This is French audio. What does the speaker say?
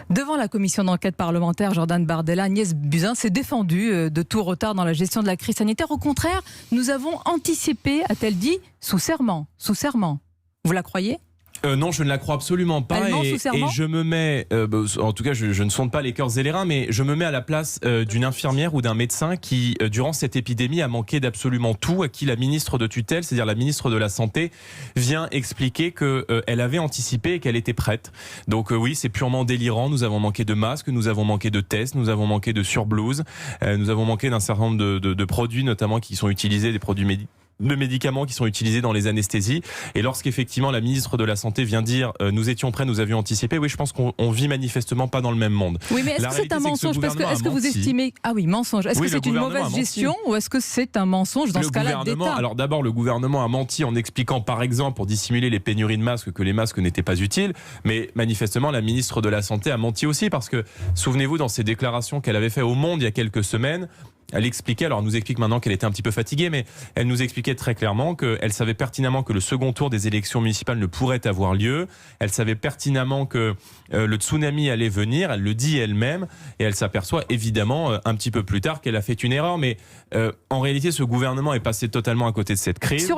Devant la commission d'enquête parlementaire, Jordan Bardella, Agnès Buzyn s'est défendue de tout retard dans la gestion de la crise sanitaire. Au contraire, nous avons anticipé, a-t-elle dit, sous serment. Sous serment. Vous la croyez ? Non, je ne la crois absolument pas. Elle ment Et sous serment ? je me mets, en tout cas, je ne sonde pas les cœurs et les reins, mais je me mets à la place d'une infirmière ou d'un médecin qui, durant cette épidémie, a manqué d'absolument tout, à qui la ministre de tutelle, c'est-à-dire la ministre de la Santé, vient expliquer qu'elle avait anticipé et qu'elle était prête. Donc oui, c'est purement délirant. Nous avons manqué de masques, nous avons manqué de tests, nous avons manqué de surblouses, nous avons manqué d'un certain nombre de produits, notamment qui sont utilisés, des produits de médicaments qui sont utilisés dans les anesthésies. Et lorsqu'effectivement la ministre de la Santé vient dire nous étions prêts, nous avions anticipé, oui, je pense qu'on vit manifestement pas dans le même monde. Oui, mais est-ce que c'est un mensonge ? Parce que est-ce que vous estimez... Ah oui, mensonge. Est-ce que c'est une mauvaise gestion ou est-ce que c'est un mensonge dans ce cas-là d'État ? Alors d'abord, le gouvernement a menti en expliquant, par exemple, pour dissimuler les pénuries de masques, que les masques n'étaient pas utiles. Mais manifestement, la ministre de la Santé a menti aussi parce que, souvenez-vous, dans ses déclarations qu'elle avait fait au Monde il y a quelques semaines, elle expliquait, alors elle nous explique maintenant qu'elle était un petit peu fatiguée, mais elle nous expliquait très clairement qu'elle savait pertinemment que le second tour des élections municipales ne pourrait avoir lieu. Elle savait pertinemment que le tsunami allait venir, elle le dit elle-même, et elle s'aperçoit évidemment un petit peu plus tard qu'elle a fait une erreur. Mais en réalité, ce gouvernement est passé totalement à côté de cette crise.